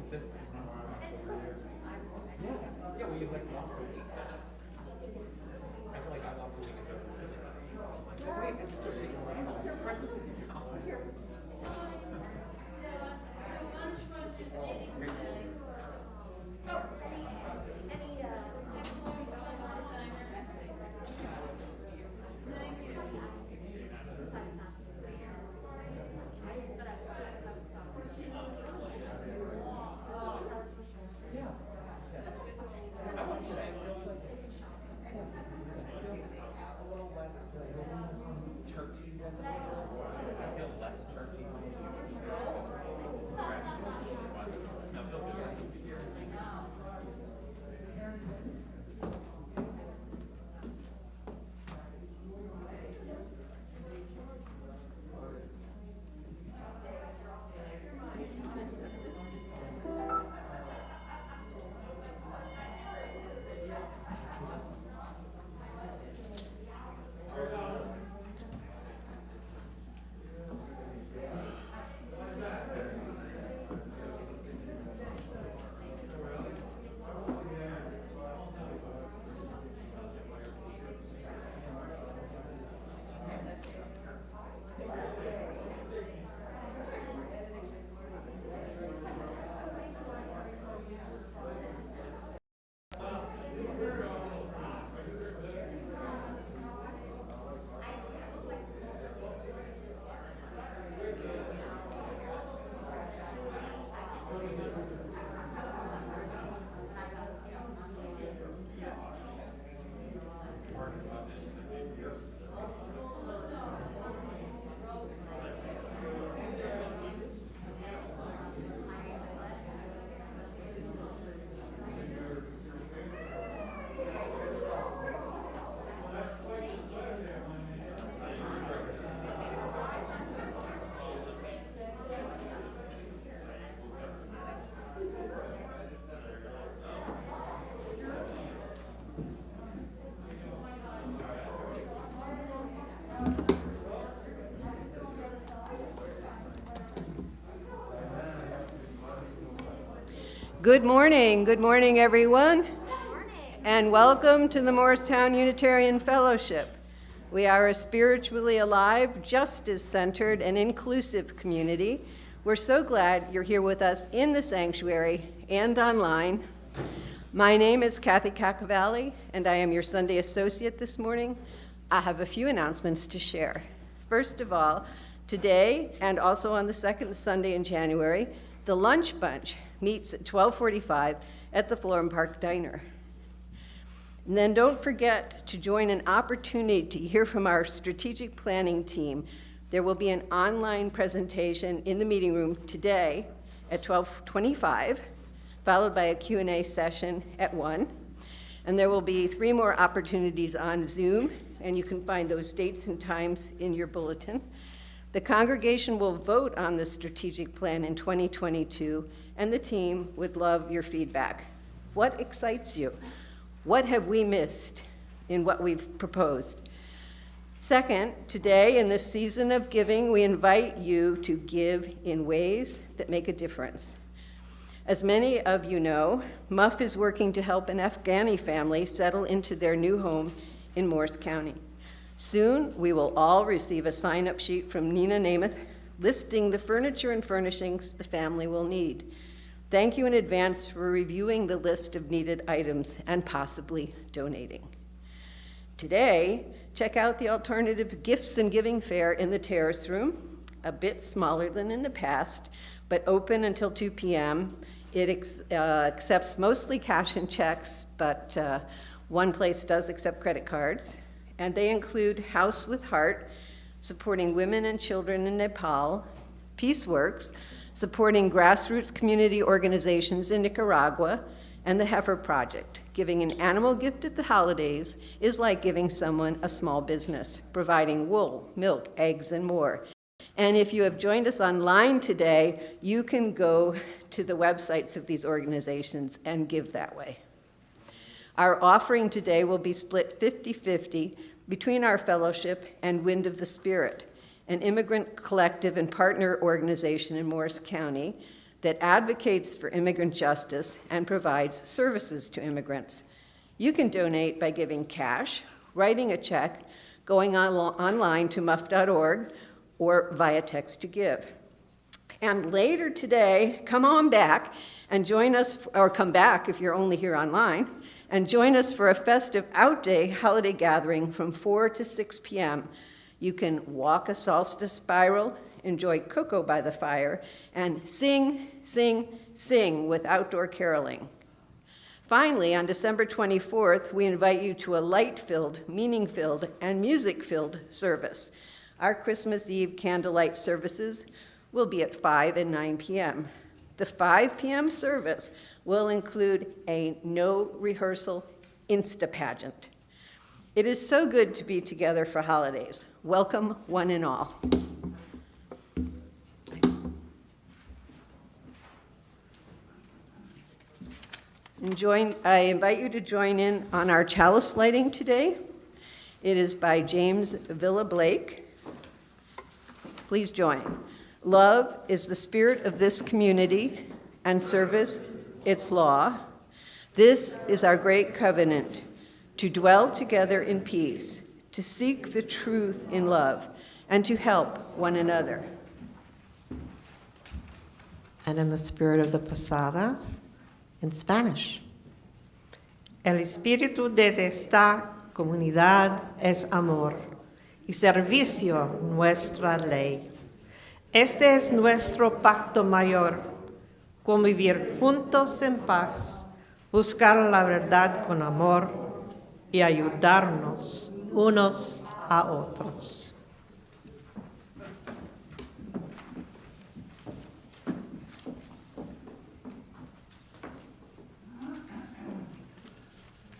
This. Yeah. Yeah. Well, you like lost a week. I feel like I lost a week as I was wait, it's Christmas isn't now. Good morning, everyone. Good morning. And welcome to the Morristown Unitarian Fellowship. We are a spiritually alive, justice-centered, and inclusive community. We're so glad you're here with us in the sanctuary and online. My name is Kathy Cacavalli, and I am your Sunday associate this morning. I have a few announcements to share. First of all, today, and also on the second Sunday in January, the Lunch Bunch meets at 12:45 at the Florham Park Diner. And then don't forget to join an opportunity to hear from our strategic planning team. There will be an online presentation in the meeting room today at 12:25, followed by a Q&A session at 1. And there will be 3 more opportunities on Zoom, and you can find those dates and times in your bulletin. The congregation will vote on the strategic plan in 2022, and the team would love your feedback. What excites you? What have we missed in what we've proposed? Second, today in this season of giving, we invite you to give in ways that make a difference. As many of you know, MUUF is working to help an Afghani family settle into their new home in Morris County. Soon, we will all receive a sign-up sheet from Nina Namath listing the furniture and furnishings the family will need. Thank you in advance for reviewing the list of needed items and possibly donating. Today, check out the alternative gifts and giving fair in the terrace room, a bit smaller than in the past, but open until 2 p.m. It accepts mostly cash and checks, but one place does accept credit cards. And they include House with Heart, supporting women and children in Nepal, Peaceworks, supporting grassroots community organizations in Nicaragua, and the Heifer Project. Giving an animal gift at the holidays is like giving someone a small business, providing wool, milk, eggs, and more. And if you have joined us online today, you can go to the websites of these organizations and give that way. Our offering today will be split 50-50 between our fellowship and Wind of the Spirit, an immigrant collective and partner organization in Morris County that advocates for immigrant justice and provides services to immigrants. You can donate by giving cash, writing a check, going online to MUUF.org, or via text to give. And later today, come on back and join us, or come back if you're only here online, and join us for a festive out-day holiday gathering from 4 to 6 p.m. You can walk a solstice spiral, enjoy cocoa by the fire, and sing, sing, sing with outdoor caroling. Finally, on December 24th, we invite you to a light-filled, meaning-filled, and music-filled service. Our Christmas Eve candlelight services will be at 5 and 9 p.m. The 5 p.m. service will include a no-rehearsal Insta-pageant. It is so good to be together for holidays. Welcome, one and all. I invite you to join in on our chalice lighting today. It is by James Villa Blake. Please join. Love is the spirit of this community, and service its law. This is our great covenant, to dwell together in peace, to seek the truth in love, and to help one another. And in the spirit of the Posadas, in Spanish. El espíritu de esta comunidad es amor y servicio nuestra ley. Este es nuestro pacto mayor, convivir juntos en paz, buscar la verdad con amor y ayudarnos unos a otros.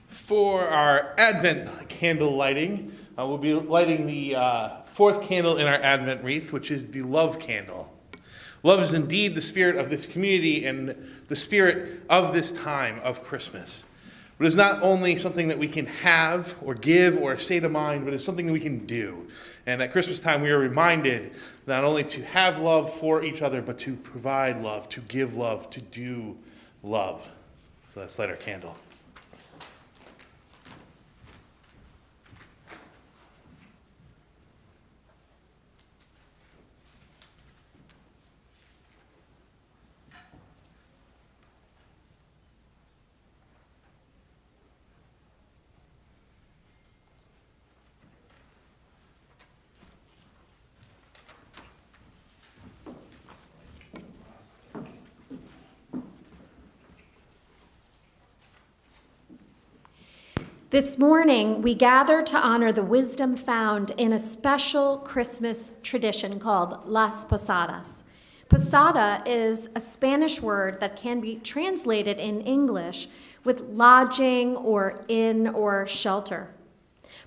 For our Advent candle lighting, we'll be lighting the fourth candle in our Advent wreath, which is the love candle. Love is indeed the spirit of this community and the spirit of this time of Christmas. But it's not only something that we can have or give or a state of mind, but it's something that we can do. And at Christmas time, we are reminded not only to have love for each other, but to provide love, to give love, to do love. So let's light our candle. This morning, we gather to honor the wisdom found in a special Christmas tradition called Las Posadas. Posada is a Spanish word that can be translated in English with lodging or inn or shelter.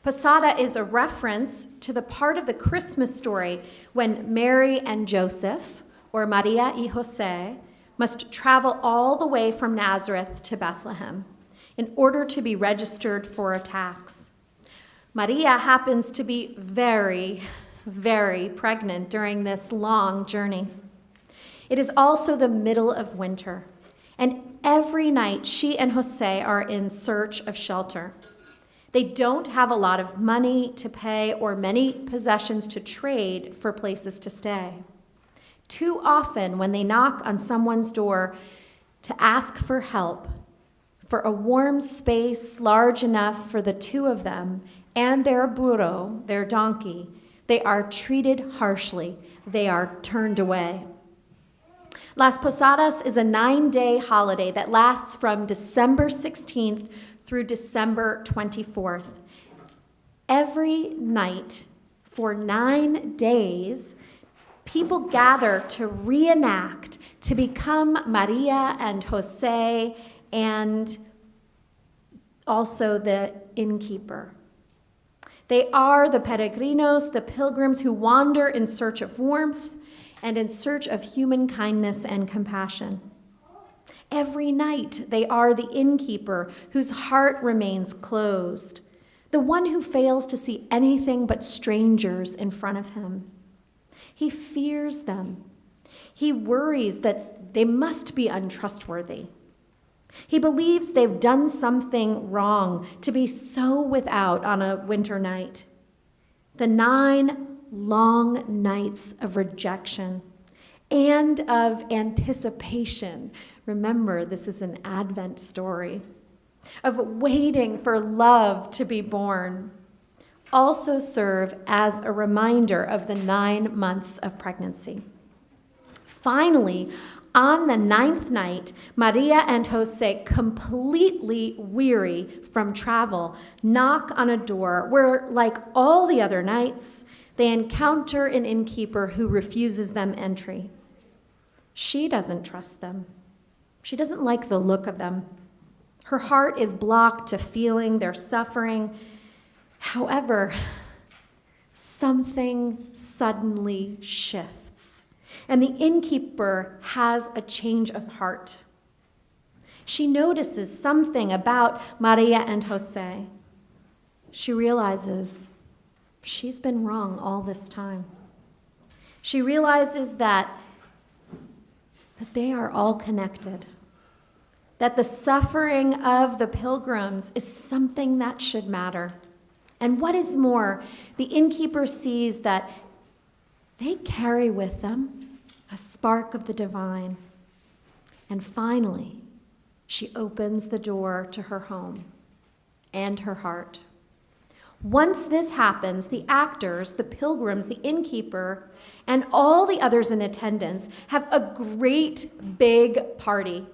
Posada is a reference to the part of the Christmas story when Mary and Joseph, or Maria y José, must travel all the way from Nazareth to Bethlehem in order to be registered for a tax. Maria happens to be very, very pregnant during this long journey. It is also the middle of winter, and every night she and Jose are in search of shelter. They don't have a lot of money to pay or many possessions to trade for places to stay. Too often, when they knock on someone's door to ask for help, for a warm space large enough for the two of them and their burro, their donkey, they are treated harshly. They are turned away. Las Posadas is a 9-day holiday that lasts from December 16th through December 24th. Every night for 9 days, people gather to reenact, to become Maria and Jose and also the innkeeper. They are the peregrinos, the pilgrims who wander in search of warmth and in search of human kindness and compassion. Every night they are the innkeeper whose heart remains closed, the one who fails to see anything but strangers in front of him. He fears them. He worries that they must be untrustworthy. He believes they've done something wrong to be so without on a winter night. The 9 long nights of rejection and of anticipation. Remember, this is an Advent story. Of waiting for love to be born also serve as a reminder of the 9 months of pregnancy. Finally, on the 9th night, Maria and Jose, completely weary from travel, knock on a door where, like all the other nights, they encounter an innkeeper who refuses them entry. She doesn't trust them. She doesn't like the look of them. Her heart is blocked to feeling their suffering. However, something suddenly shifts, and the innkeeper has a change of heart. She notices something about Maria and Jose. She realizes she's been wrong all this time. She realizes that they are all connected, that the suffering of the pilgrims is something that should matter. And what is more, the innkeeper sees that they carry with them a spark of the divine. And finally, she opens the door to her home and her heart. Once this happens, the actors, the pilgrims, the innkeeper, and all the others in attendance have a great big party,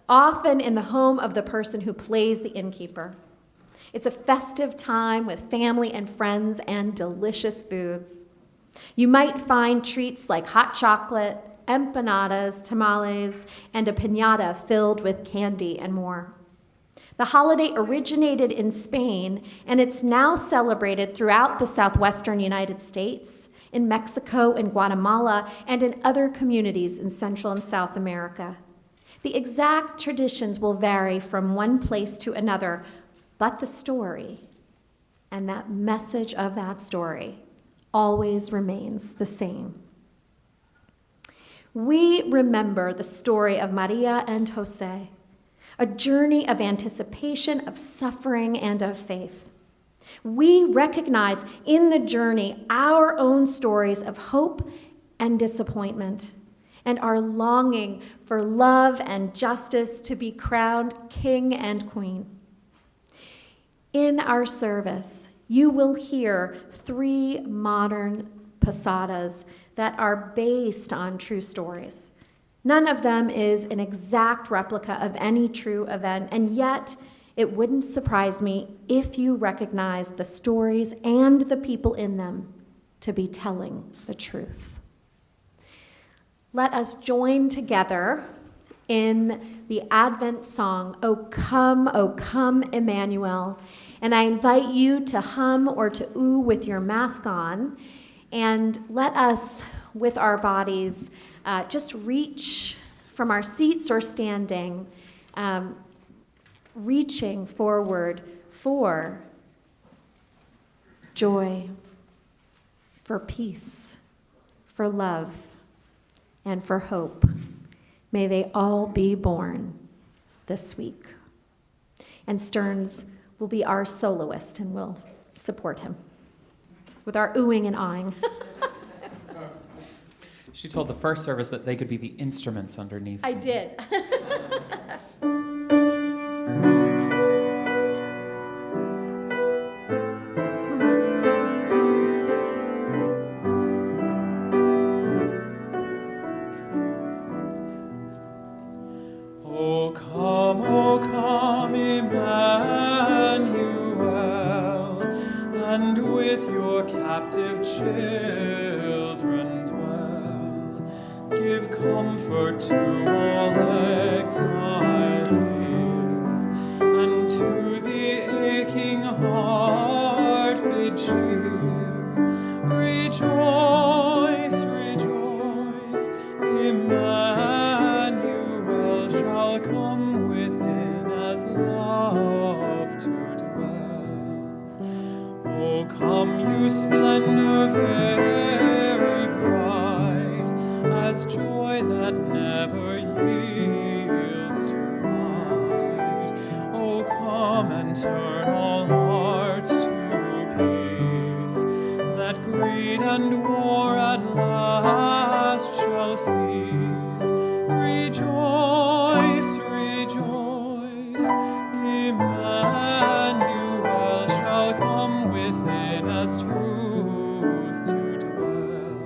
often in the home of the person who plays the innkeeper. It's a festive time with family and friends and delicious foods. You might find treats like hot chocolate, empanadas, tamales, and a piñata filled with candy and more. The holiday originated in Spain, and it's now celebrated throughout the southwestern United States, in Mexico and Guatemala, and in other communities in Central and South America. The exact traditions will vary from one place to another, but the story and that message of that story always remains the same. We remember the story of Maria and Jose, a journey of anticipation, of suffering, and of faith. We recognize in the journey our own stories of hope and disappointment, and our longing for love and justice to be crowned king and queen. In our service, you will hear 3 modern posadas that are based on true stories. None of them is an exact replica of any true event, and yet it wouldn't surprise me if you recognize the stories and the people in them to be telling the truth. Let us join together in the Advent song, O come, Emmanuel. And I invite you to hum or to ooh with your mask on, and let us, with our bodies, just reach from our seats or standing, reaching forward for joy, for peace, for love, and for hope. May they all be born this week. And Stearns will be our soloist, and we'll support him with our oohing and awing. She told the first service that they could be the instruments underneath. I did. O come, Emmanuel, and with your captive children dwell. Give comfort to all exiles here, and to the aching heart bid cheer. Rejoice, rejoice, Emmanuel shall come within as love to dwell. O come, you splendor very bright, as joy that never yields to light. Oh, come and turn all hearts to peace, that greed and war at last shall cease. Rejoice, rejoice, Emmanuel shall come within as truth to dwell.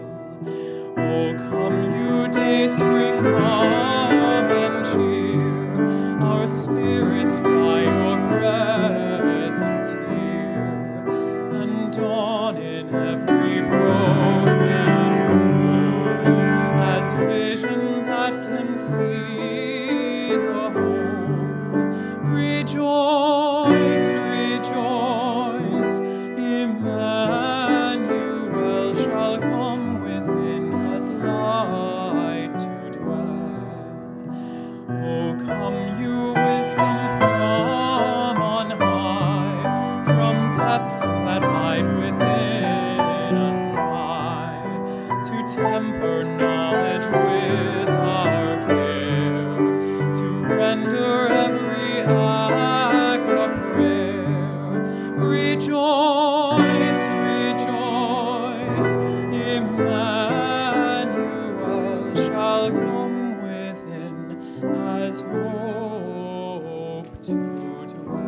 Oh, come you day spring, come and cheer our spirits by your presence here, and dawn in every broken soul as vision that can see the whole. Rejoice, rejoice, Emmanuel shall come within as light to dwell. Oh, come you wisdom from on high, from depths that hide within a sigh, to temper knowledge with our care, to render every act a prayer. Rejoice, rejoice, Emmanuel shall come within as hope to dwell.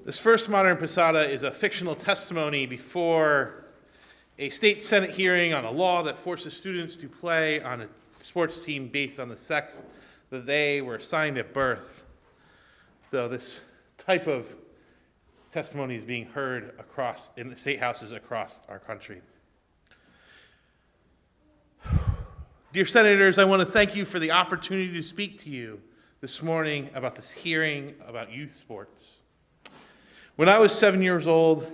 This first modern Posada is a fictional testimony before a state senate hearing on a law that forces students to play on a sports team based on the sex that they were assigned at birth. Though this type of testimony is being heard in the state houses across our country. Dear senators, I want to thank you for the opportunity to speak to you this morning about this hearing about youth sports. When I was 7 years old,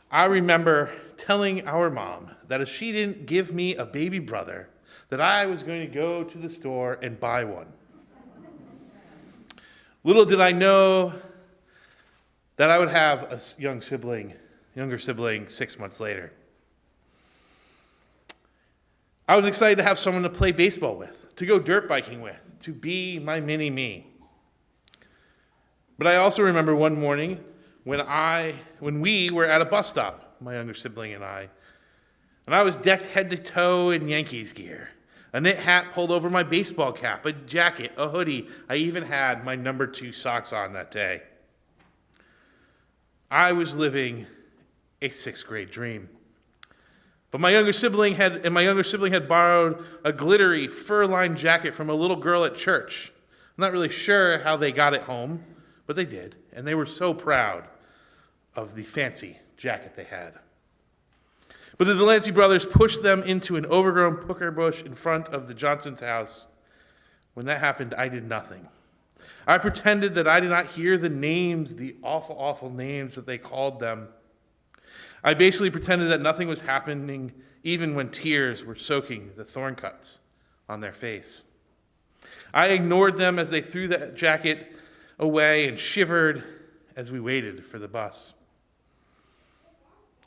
I remember telling our mom that if she didn't give me a baby brother, that I was going to go to the store and buy one. Little did I know that I would have a younger sibling 6 months later. I was excited to have someone to play baseball with, to go dirt biking with, to be my mini-me. But I also remember one morning when we were at a bus stop, my younger sibling and I was decked head to toe in Yankees gear, a knit hat pulled over my baseball cap, a jacket, a hoodie. I even had my number 2 socks on that day. I was living a 6th grade dream. But my younger sibling had borrowed a glittery fur-lined jacket from a little girl at church. I'm not really sure how they got it home, but they did, and they were so proud of the fancy jacket they had. But the Delancey brothers pushed them into an overgrown pucker bush in front of the Johnson's house. When that happened, I did nothing. I pretended that I did not hear the names, the awful, awful names that they called them. I basically pretended that nothing was happening, even when tears were soaking the thorn cuts on their face. I ignored them as they threw the jacket away and shivered as we waited for the bus.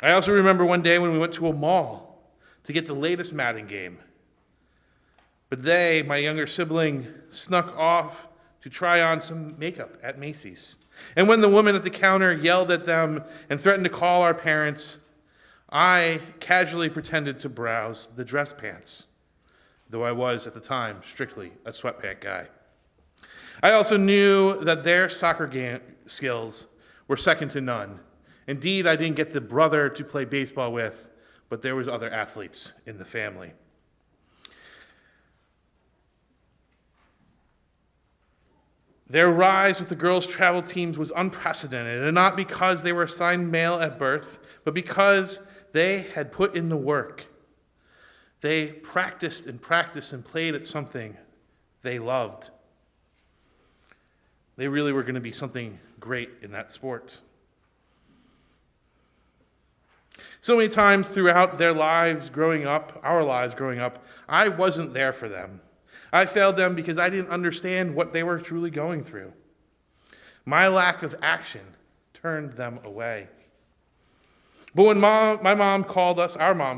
I also remember one day when we went to a mall to get the latest Madden game. But they, my younger sibling, snuck off to try on some makeup at Macy's. And when the woman at the counter yelled at them and threatened to call our parents, I casually pretended to browse the dress pants, though I was, at the time, strictly a sweatpant guy. I also knew that their soccer skills were second to none. Indeed, I didn't get the brother to play baseball with, but there was other athletes in the family. Their rise with the girls' travel teams was unprecedented, and not because they were assigned male at birth, but because they had put in the work. They practiced and played at something they loved. They really were going to be something great in that sport. So many times throughout our lives growing up, I wasn't there for them. I failed them because I didn't understand what they were truly going through. My lack of action turned them away. But when our mom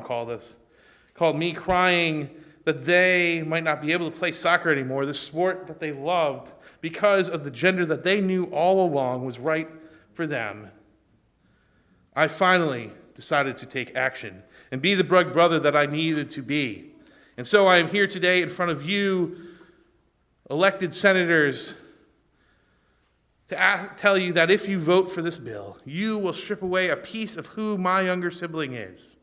called me crying that they might not be able to play soccer anymore, the sport that they loved, because of the gender that they knew all along was right for them, I finally decided to take action and be the big brother that I needed to be. And so I am here today in front of you, elected senators, to tell you that if you vote for this bill, you will strip away a piece of who my younger sibling is.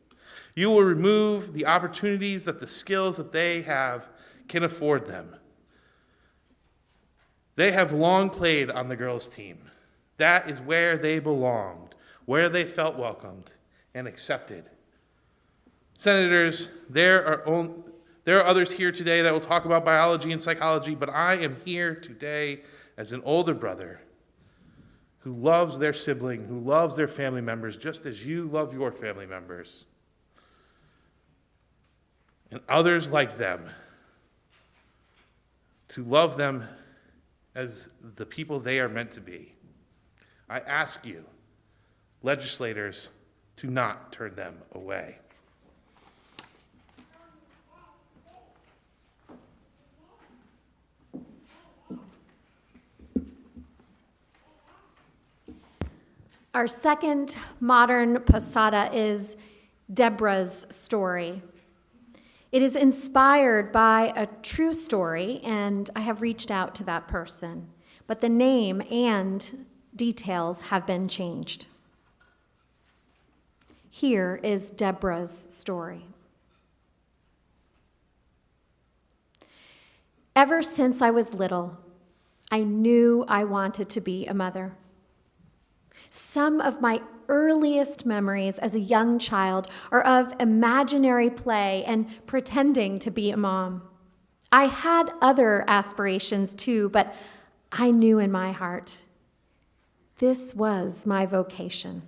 You will remove the opportunities that the skills that they have can afford them. They have long played on the girls' team. That is where they belonged, where they felt welcomed and accepted. Senators, there are others here today that will talk about biology and psychology, but I am here today as an older brother who loves their sibling, who loves their family members, just as you love your family members. And others like them, to love them as the people they are meant to be. I ask you, legislators, to not turn them away. Our second modern posada is Deborah's story. It is inspired by a true story, and I have reached out to that person, but the name and details have been changed. Here is Deborah's story. Ever since I was little, I knew I wanted to be a mother. Some of my earliest memories as a young child are of imaginary play and pretending to be a mom. I had other aspirations too, but I knew in my heart this was my vocation.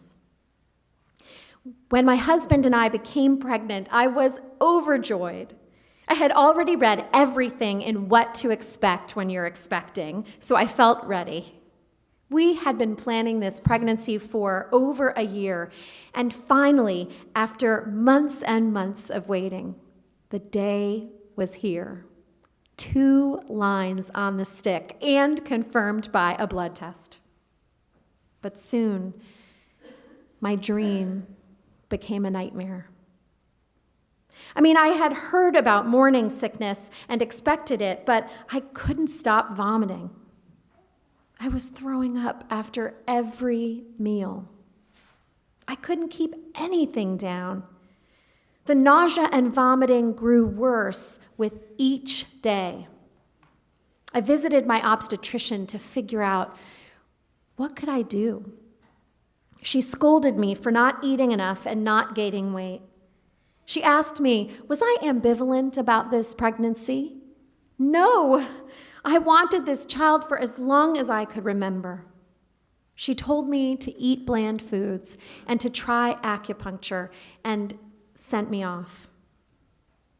When my husband and I became pregnant, I was overjoyed. I had already read everything in What to Expect When You're Expecting, so I felt ready. We had been planning this pregnancy for over a year, and finally, after months and months of waiting, the day was here. 2 lines on the stick and confirmed by a blood test. But soon, my dream became a nightmare. I had heard about morning sickness and expected it, but I couldn't stop vomiting. I was throwing up after every meal. I couldn't keep anything down. The nausea and vomiting grew worse with each day. I visited my obstetrician to figure out what could I do. She scolded me for not eating enough and not gaining weight. She asked me, was I ambivalent about this pregnancy? No, I wanted this child for as long as I could remember. She told me to eat bland foods and to try acupuncture and sent me off.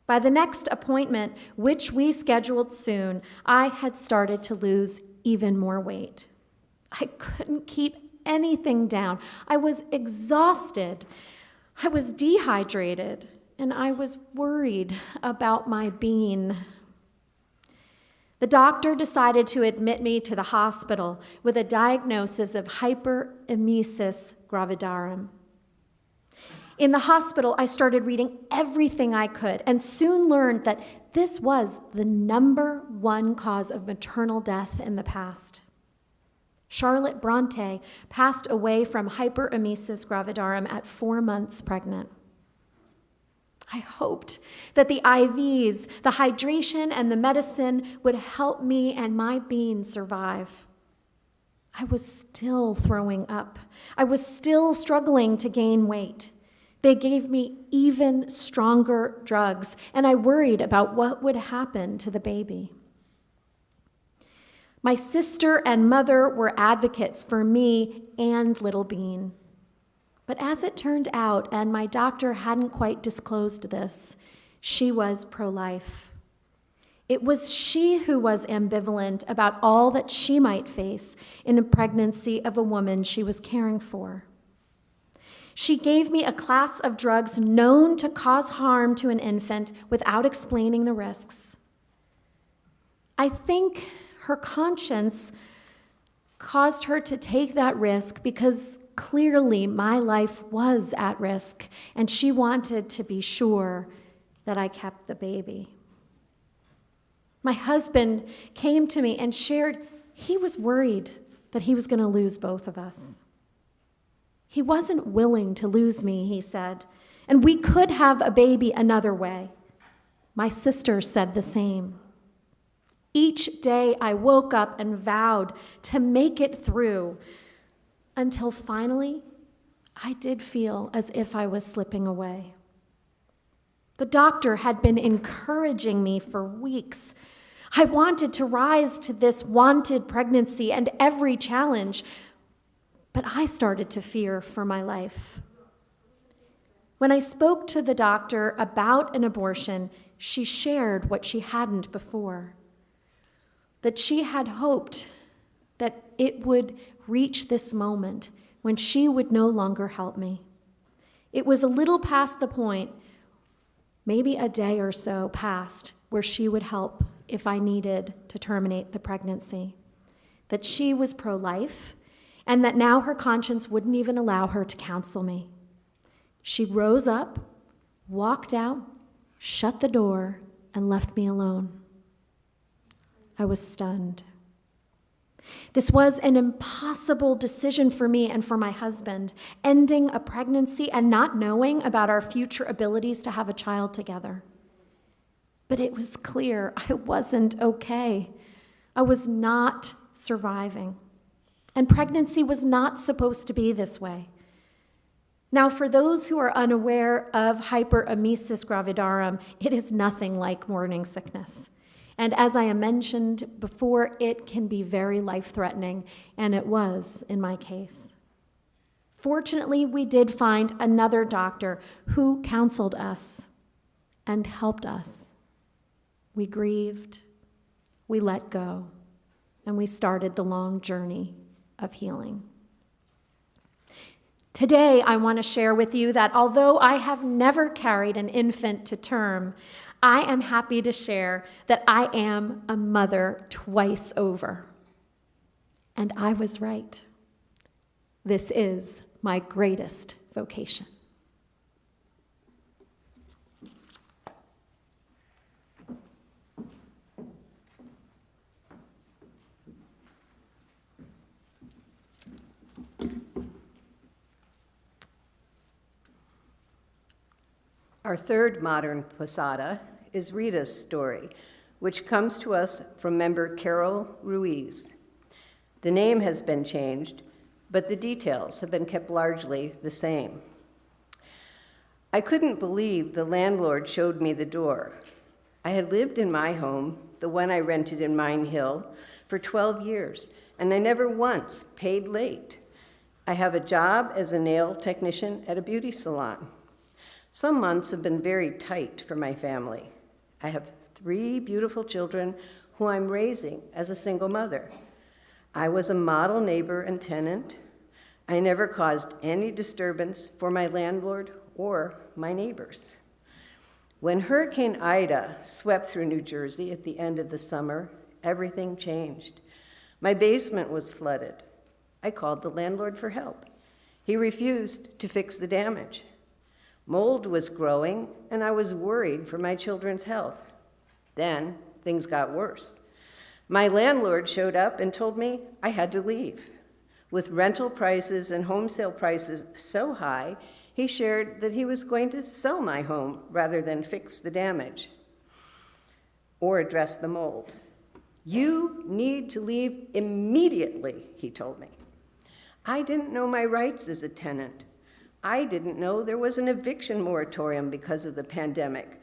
By the next appointment, which we scheduled soon, I had started to lose even more weight. I couldn't keep anything down. I was exhausted. I was dehydrated, and I was worried about my being. The doctor decided to admit me to the hospital with a diagnosis of Hyperemesis Gravidarum. In the hospital, I started reading everything I could and soon learned that this was the #1 cause of maternal death in the past. Charlotte Bronte passed away from Hyperemesis Gravidarum at 4 months pregnant. I hoped that the IVs, the hydration, and the medicine would help me and my being survive. I was still throwing up. I was still struggling to gain weight. They gave me even stronger drugs, and I worried about what would happen to the baby. My sister and mother were advocates for me and little Bean. But as it turned out, and my doctor hadn't quite disclosed this, she was pro-life. It was she who was ambivalent about all that she might face in a pregnancy of a woman she was caring for. She gave me a class of drugs known to cause harm to an infant without explaining the risks. I think her conscience caused her to take that risk because clearly my life was at risk, and she wanted to be sure that I kept the baby. My husband came to me and shared he was worried that he was going to lose both of us. He wasn't willing to lose me, he said, and we could have a baby another way. My sister said the same. Each day I woke up and vowed to make it through until finally I did feel as if I was slipping away. The doctor had been encouraging me for weeks. I wanted to rise to this wanted pregnancy and every challenge, but I started to fear for my life. When I spoke to the doctor about an abortion, she shared what she hadn't before, that she had hoped that it would reach this moment when she would no longer help me. It was a little past the point, maybe a day or so past, where she would help if I needed to terminate the pregnancy, that she was pro-life, and that now her conscience wouldn't even allow her to counsel me. She rose up, walked out, shut the door, and left me alone. I was stunned. This was an impossible decision for me and for my husband, ending a pregnancy and not knowing about our future abilities to have a child together. But it was clear I wasn't okay. I was not surviving. And pregnancy was not supposed to be this way. Now, for those who are unaware of Hyperemesis Gravidarum, it is nothing like morning sickness. And as I mentioned before, it can be very life-threatening, and it was in my case. Fortunately, we did find another doctor who counseled us and helped us. We grieved, we let go, and we started the long journey of healing. Today, I want to share with you that although I have never carried an infant to term, I am happy to share that I am a mother twice over. And I was right. This is my greatest vocation. Our third modern posada is Rita's story, which comes to us from member Carol Ruiz. The name has been changed, but the details have been kept largely the same. I couldn't believe the landlord showed me the door. I had lived in my home, the one I rented in Mine Hill, for 12 years, and I never once paid late. I have a job as a nail technician at a beauty salon. Some months have been very tight for my family. I have 3 beautiful children who I'm raising as a single mother. I was a model neighbor and tenant. I never caused any disturbance for my landlord or my neighbors. When Hurricane Ida swept through New Jersey at the end of the summer, everything changed. My basement was flooded. I called the landlord for help. He refused to fix the damage. Mold was growing, and I was worried for my children's health. Then things got worse. My landlord showed up and told me I had to leave. With rental prices and home sale prices so high, he shared that he was going to sell my home rather than fix the damage or address the mold. You need to leave immediately, he told me. I didn't know my rights as a tenant. I didn't know there was an eviction moratorium because of the pandemic.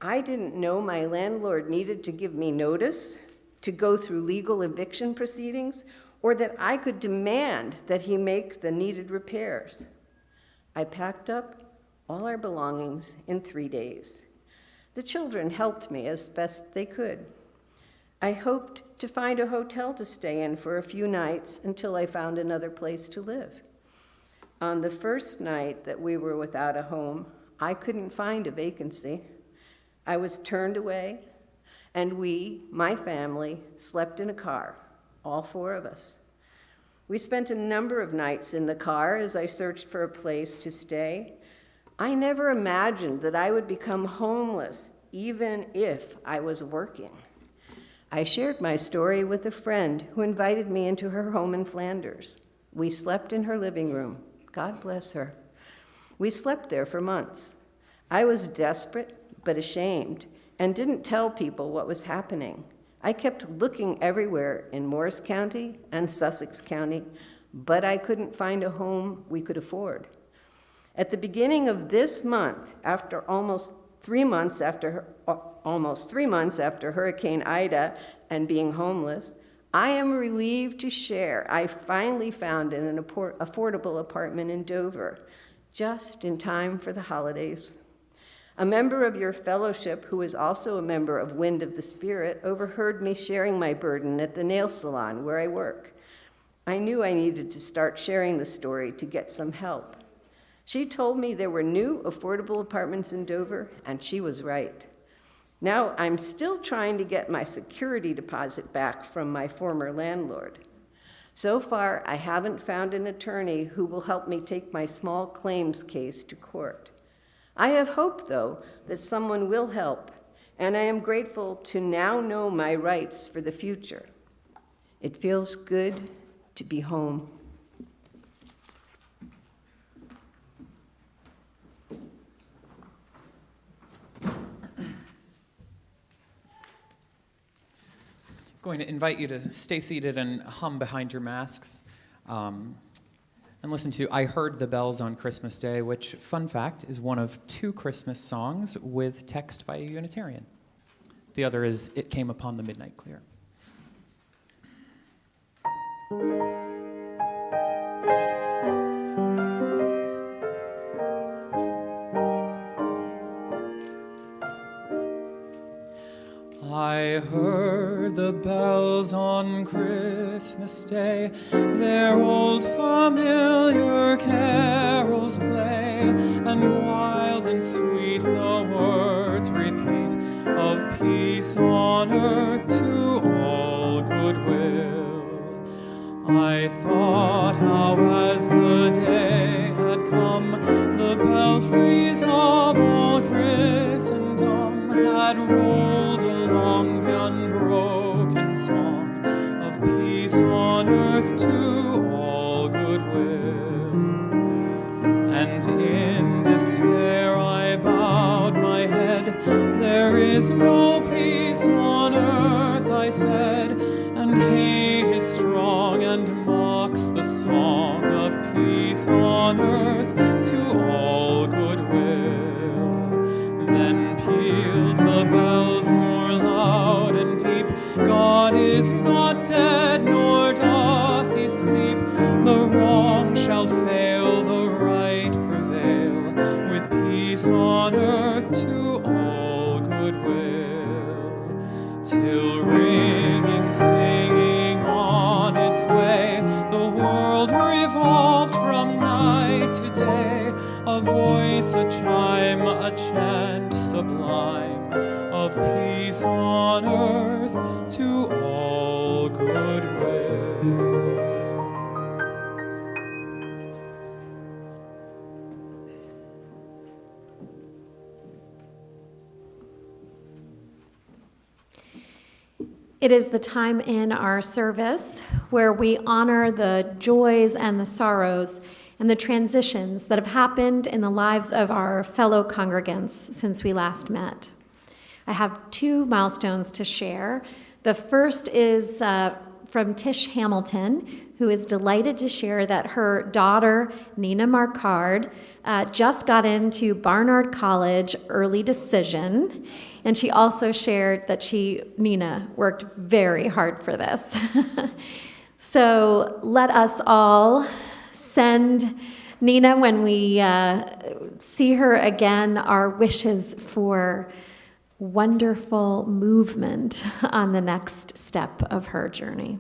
I didn't know my landlord needed to give me notice to go through legal eviction proceedings, or that I could demand that he make the needed repairs. I packed up all our belongings in 3 days. The children helped me as best they could. I hoped to find a hotel to stay in for a few nights until I found another place to live. On the first night that we were without a home, I couldn't find a vacancy. I was turned away, and we, my family, slept in a car, all four of us. We spent a number of nights in the car as I searched for a place to stay. I never imagined that I would become homeless, even if I was working. I shared my story with a friend who invited me into her home in Flanders. We slept in her living room. God bless her. We slept there for months. I was desperate but ashamed and didn't tell people what was happening. I kept looking everywhere in Morris County and Sussex County, but I couldn't find a home we could afford. At the beginning of this month, after almost 3 months after Hurricane Ida and being homeless, I am relieved to share I finally found an affordable apartment in Dover, just in time for the holidays. A member of your fellowship, who is also a member of Wind of the Spirit, overheard me sharing my burden at the nail salon where I work. I knew I needed to start sharing the story to get some help. She told me there were new affordable apartments in Dover, and she was right. Now I'm still trying to get my security deposit back from my former landlord. So far, I haven't found an attorney who will help me take my small claims case to court. I have hope, though, that someone will help, and I am grateful to now know my rights for the future. It feels good to be home. Going to invite you to stay seated and hum behind your masks and listen to I Heard the Bells on Christmas Day, which, fun fact, is one of 2 Christmas songs with text by a Unitarian. The other is It Came Upon the Midnight Clear. I heard the bells on Christmas Day, their old familiar carols play, and wild and sweet the words repeat of peace on earth to all goodwill. I thought how as the day had come, the belfries of all Christendom had rolled along the unbroken song of peace on earth to all goodwill. And in despair I bowed my head. There is no peace on earth, I said, and hate is strong and mocks the song of peace on earth to all goodwill. Then pealed the bells more loud and deep. God is not dead, nor doth he sleep. The wrong shall fail, the right prevail, with peace on earth to all goodwill. Till ringing, singing on its way, the world revolved from night to day. A voice, a chime, a chant sublime of peace on earth to all goodwill. It is the time in our service where we honor the joys and the sorrows and the transitions that have happened in the lives of our fellow congregants since we last met. I have 2 milestones to share. The first is from Tish Hamilton, who is delighted to share that her daughter, Nina Marcard, just got into Barnard College early decision. And she also shared that Nina, worked very hard for this. So let us all send Nina, when we see her again, our wishes for wonderful movement on the next step of her journey.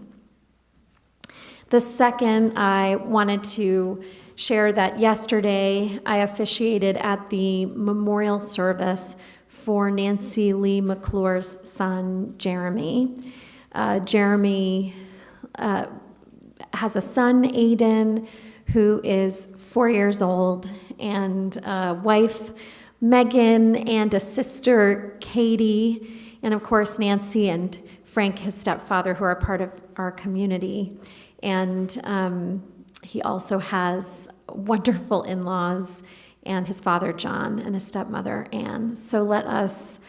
The second, I wanted to share that yesterday I officiated at the memorial service for Nancy Lee McClure's son, Jeremy. Jeremy has a son, Aiden, who is 4 years old, and a wife, Megan, and a sister, Katie, and of course, Nancy and Frank, his stepfather, who are part of our community. And he also has wonderful in-laws, and his father, John, and his stepmother, Anne. So let us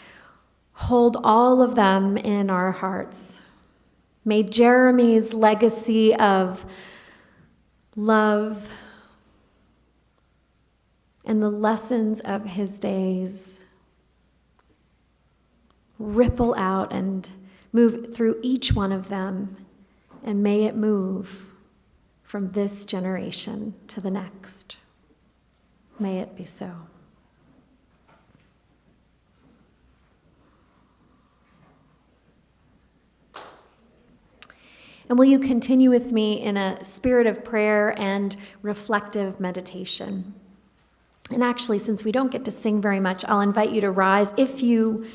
hold all of them in our hearts. May Jeremy's legacy of love and the lessons of his days ripple out and move through each one of them, and may it move from this generation to the next. May it be so. And will you continue with me in a spirit of prayer and reflective meditation? And actually, since we don't get to sing very much, I'll invite you to rise if you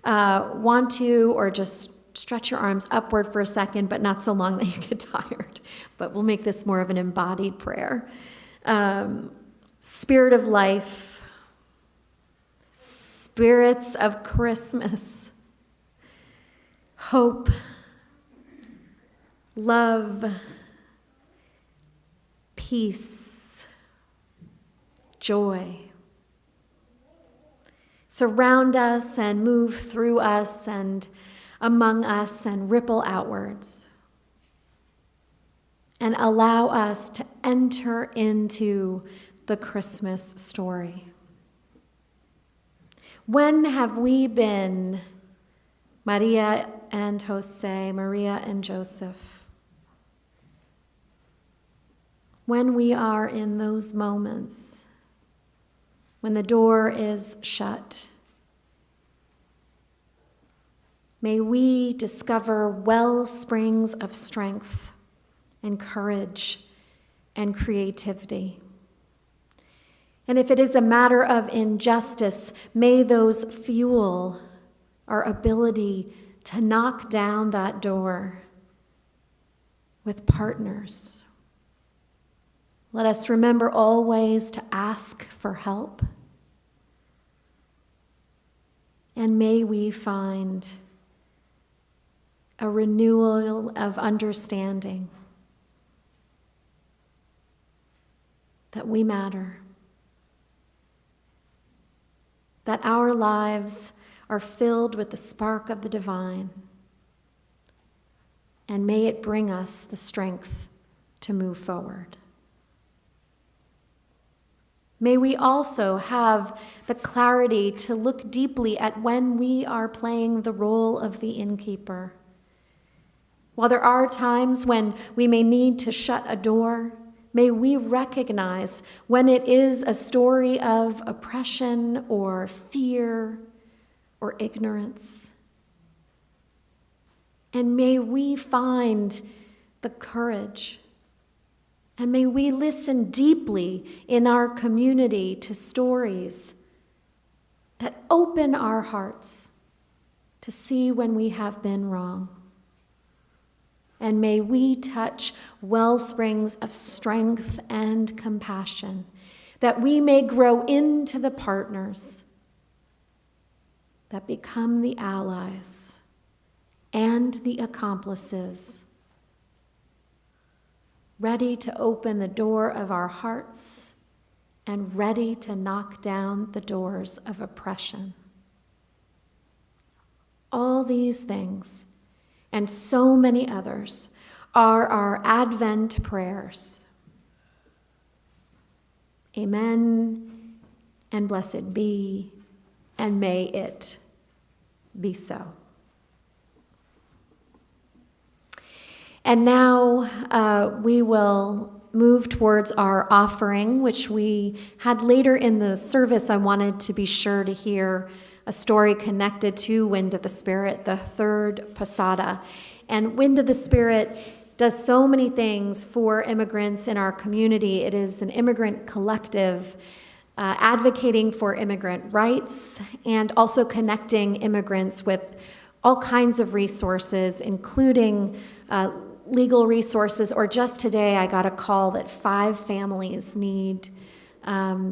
want to, or just stretch your arms upward for a second, but not so long that you get tired. But we'll make this more of an embodied prayer. Spirit of life, spirits of Christmas, hope, love, peace, joy. Surround us and move through us and among us and ripple outwards. And allow us to enter into the Christmas story. When have we been Maria and Jose, Maria and Joseph? When we are in those moments, when the door is shut, may we discover well springs of strength and courage and creativity. And if it is a matter of injustice, may those fuel our ability to knock down that door with partners. Let us remember always to ask for help. And may we find a renewal of understanding that we matter, that our lives are filled with the spark of the divine, and may it bring us the strength to move forward. May we also have the clarity to look deeply at when we are playing the role of the innkeeper. While there are times when we may need to shut a door, may we recognize when it is a story of oppression or fear or ignorance. And may we find the courage, and may we listen deeply in our community to stories that open our hearts to see when we have been wrong. And may we touch well springs of strength and compassion, that we may grow into the partners that become the allies and the accomplices, ready to open the door of our hearts and ready to knock down the doors of oppression. All these things and so many others are our Advent prayers. Amen, and blessed be, and may it be so. And now we will move towards our offering, which we had later in the service. I wanted to be sure to hear a story connected to Wind of the Spirit, the third Posada. And Wind of the Spirit does so many things for immigrants in our community. It is an immigrant collective advocating for immigrant rights and also connecting immigrants with all kinds of resources, including legal resources. Or just today, I got a call that 5 families need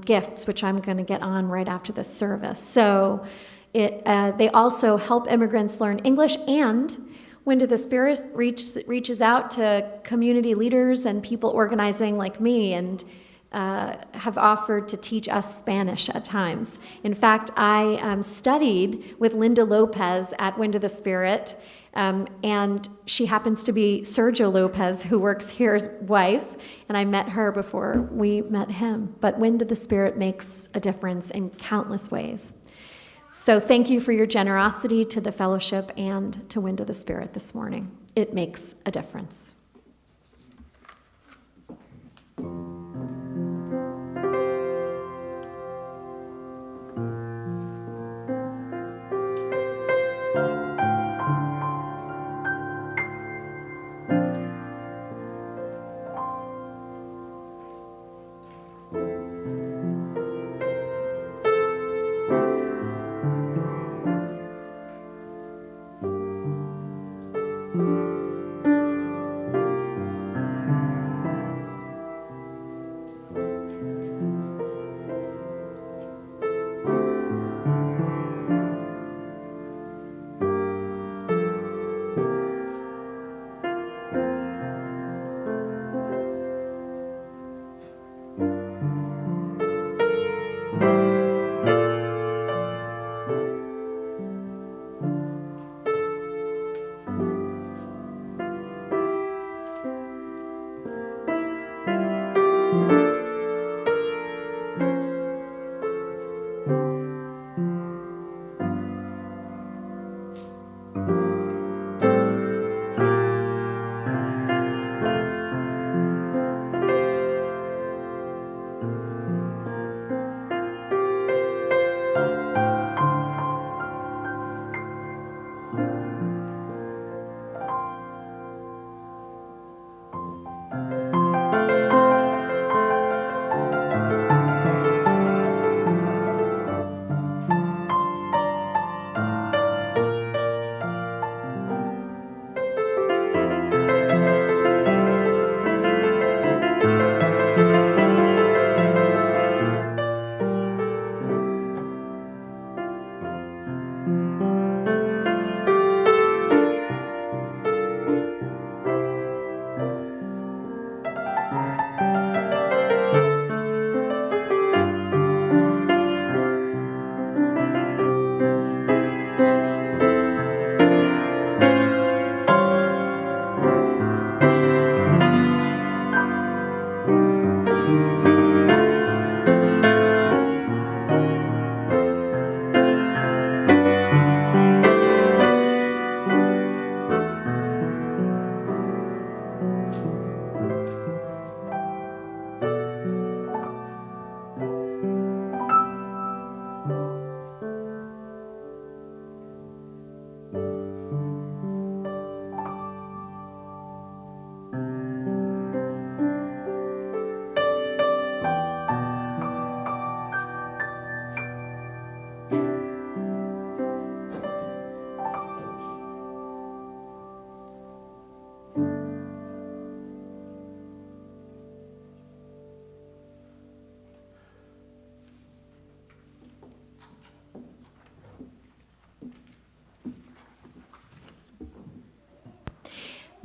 gifts, which I'm going to get on right after this service. So they also help immigrants learn English, and Wind of the Spirit reaches out to community leaders and people organizing like me and have offered to teach us Spanish at times. In fact, I studied with Linda Lopez at Wind of the Spirit, and she happens to be Sergio Lopez, who works here's wife, and I met her before we met him. But Wind of the Spirit makes a difference in countless ways. So thank you for your generosity to the fellowship and to Wind of the Spirit this morning. It makes a difference.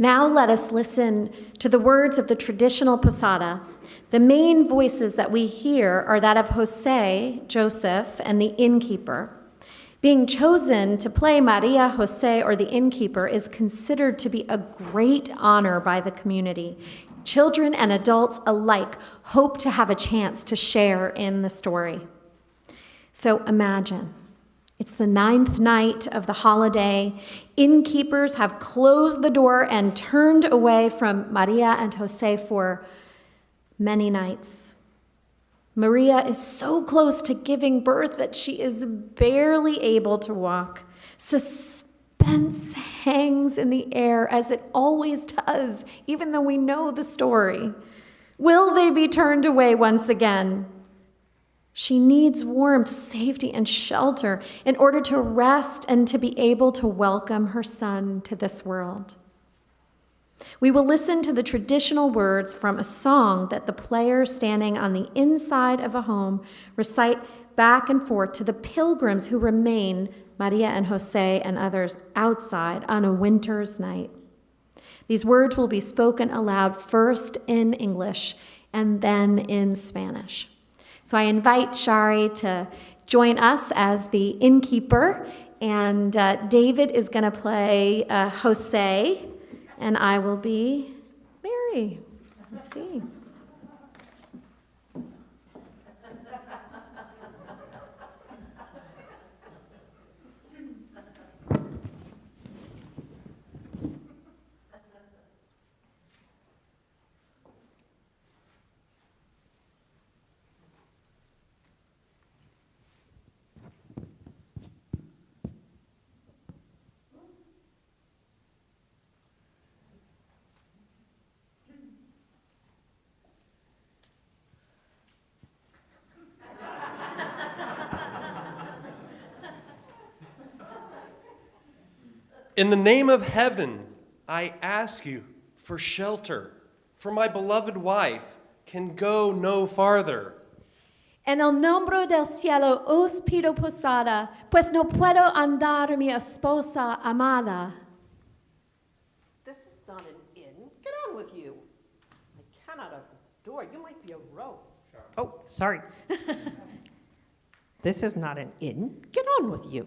Now let us listen to the words of the traditional posada. The main voices that we hear are that of Jose, Joseph, and the innkeeper. Being chosen to play Maria, Jose, or the innkeeper is considered to be a great honor by the community. Children and adults alike hope to have a chance to share in the story. So imagine, it's the 9th night of the holiday. Innkeepers have closed the door and turned away from Maria and Jose for many nights. Maria is so close to giving birth that she is barely able to walk. Suspense hangs in the air, as it always does, even though we know the story. Will they be turned away once again? She needs warmth, safety, and shelter in order to rest and to be able to welcome her son to this world. We will listen to the traditional words from a song that the players standing on the inside of a home recite back and forth to the pilgrims who remain, Maria and Jose and others, outside on a winter's night. These words will be spoken aloud first in English and then in Spanish. So I invite Shari to join us as the innkeeper, and David is going to play Jose, and I will be Mary. Let's see. In the name of heaven, I ask you for shelter, for my beloved wife can go no farther. En el nombre del cielo os pido posada, pues no puedo andar mi esposa amada. This is not an inn. Get on with you. I cannot open the door. You might be a rogue. Oh, sorry. This is not an inn. Get on with you.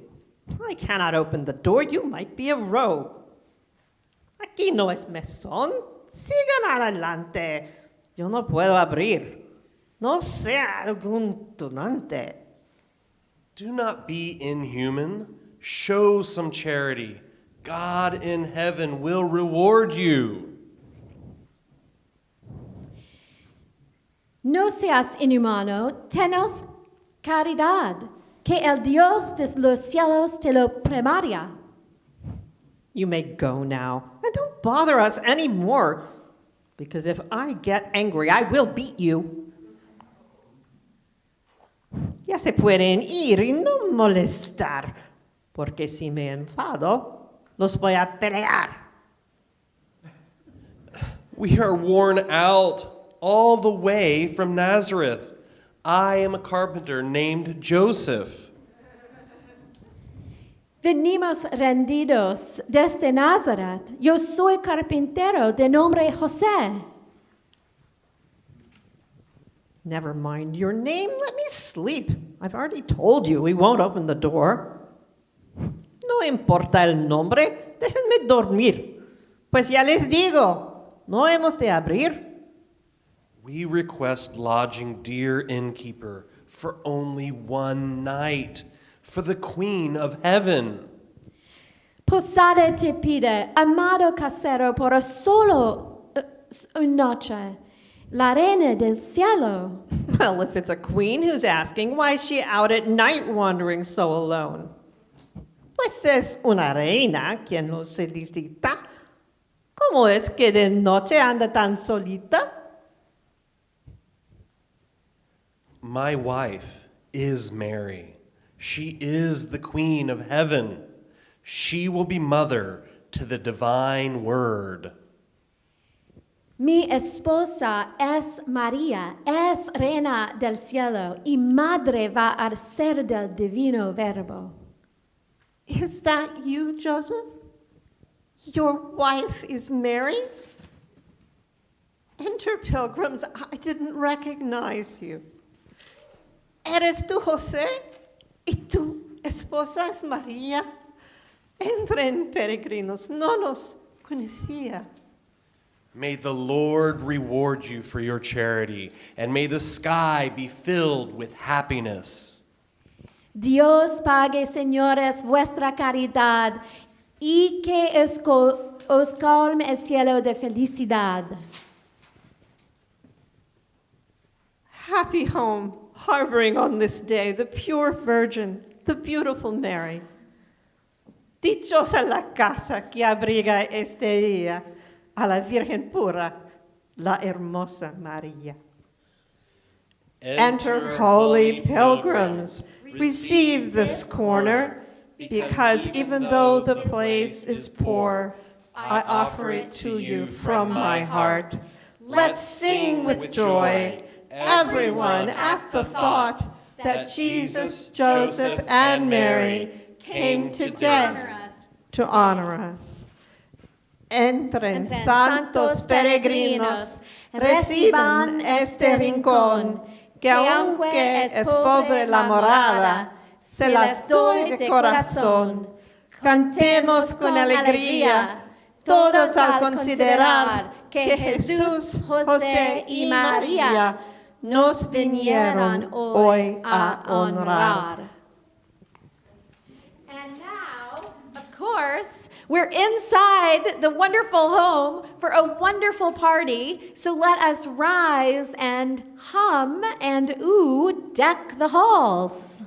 I cannot open the door. You might be a rogue. Aquí no es mesón. Sigan adelante. Yo no puedo abrir. No sea algún tunante. Do not be inhuman. Show some charity. God in heaven will reward you. No seas inhumano, tenos caridad, que el Dios de los cielos te lo premia. You may go now, and don't bother us anymore, because if I get angry, I will beat you. Ya se pueden ir y no molestar, porque si me enfado, los voy a pelear. We are worn out all the way from Nazareth. I am a carpenter named Joseph. Venimos rendidos desde Nazaret. Yo soy carpintero de nombre José. Never mind your name, let me sleep. I've already told you we won't open the door. No importa el nombre, déjenme dormir. Pues ya les digo, no hemos de abrir. We request lodging, dear innkeeper, for only one night, for the Queen of Heaven. Posada te pide, amado casero, por solo una noche, la reina del cielo. Well, if it's a queen who's asking, why is she out at night wandering so alone? Pues es una reina quien lo solicita. ¿Cómo es que de noche anda tan solita? My wife is Mary. She is the Queen of Heaven. She will be mother to the divine word. Mi esposa es María, es reina del cielo y madre va a ser del divino verbo. Is that you, Joseph? Your wife is Mary? Enter, pilgrims, I didn't recognize you. ¿Eres tú, José? ¿Y tu esposa es María? Entren, peregrinos, no nos conocía. May the Lord reward you for your charity, and may the sky be filled with happiness. Dios pague, señores, vuestra caridad y que os colme el cielo de felicidad. happy home, harboring on this day the pure Virgin, the beautiful Mary. Dichosa la casa que abriga este día a la Virgen pura, la hermosa María. Enter, holy pilgrims, receive this corner, because even though the place is poor, I offer it to you from my heart. Let's sing with joy, everyone, at the thought that Jesus, Joseph, and Mary came today to honor us. Entren, santos peregrinos, reciban este rincón, que aunque es pobre la morada, se las doy de corazón. Cantemos con alegría, todos al considerar que Jesús, José y María nos vinieron hoy a honrar. And now, of course, we're inside the wonderful home for a wonderful party. So let us rise and hum and ooh, deck the halls.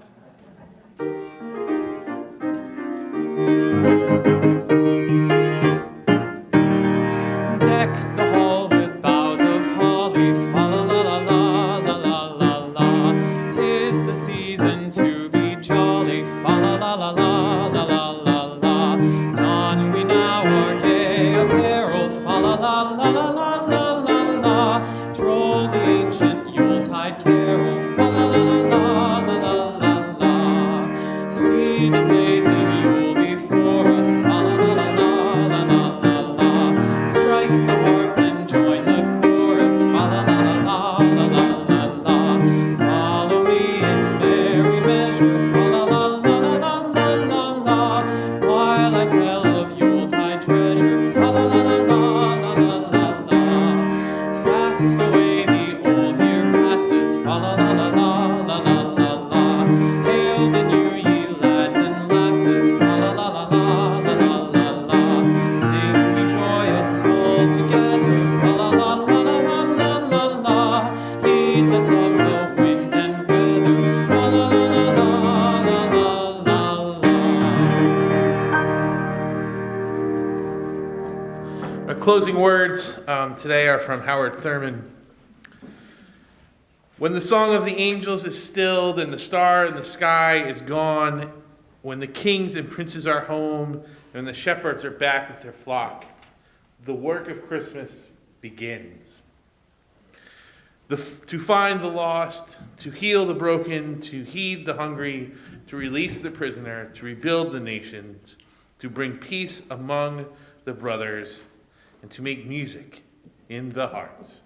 Deck the hall with boughs of holly, fa la la la la la la la la. 'Tis the season to be jolly, fa la la la la la la la la. Don we now our gay apparel, fa la la la la la la la la. Troll the ancient Yuletide carol, fa la la la la la la la la. See the blazing Yule before us, fa la la la la la la la la. Strike the harp and join the chorus, fa la la la la la la la la. Follow me in merry measure, fa la la la la la la la. While I tell of Yuletide treasure, fa la la la la la la la. Fast away the old year passes, fa la la la la la la la. Hail the new ye lads and lasses, fa la la la la la la la. Sing we joyous all together, fa la la la la la la la. Heedless of the wind and weather, fa la la la la la la la. Our closing words today are from Howard Thurman. When the song of the angels is stilled and the star in the sky is gone, when the kings and princes are home and the shepherds are back with their flock, the work of Christmas begins. To find the lost, to heal the broken, to heed the hungry, to release the prisoner, to rebuild the nations, to bring peace among the brothers, and to make music in the hearts.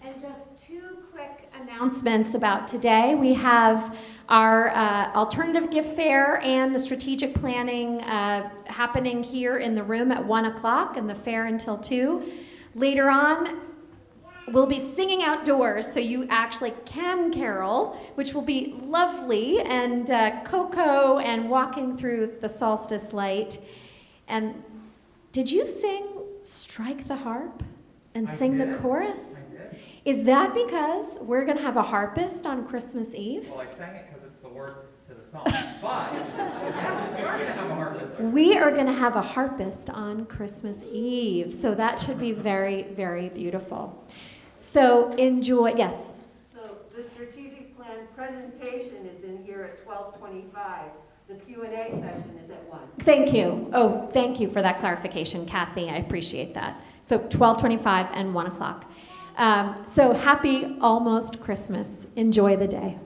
And just two quick announcements about today. We have our alternative gift fair and the strategic planning happening here in the room at 1 o'clock and the fair until 2. Later on, we'll be singing outdoors, so you actually can carol, which will be lovely, and cocoa and walking through the solstice light. And did you sing Strike the Harp and sing the chorus? Is that because we're going to have a harpist on Christmas Eve? Well, I sang it because it's the words to the song. But, yes, we are going to have a harvest. We are going to have a harpist on Christmas Eve, so that should be very, very beautiful. So enjoy, yes? So the strategic plan presentation is in here at 12:25. The Q&A session is at 1. Thank you. Oh, thank you for that clarification, Kathy. I appreciate that. So 12:25 and 1 o'clock. So happy almost Christmas. Enjoy the day.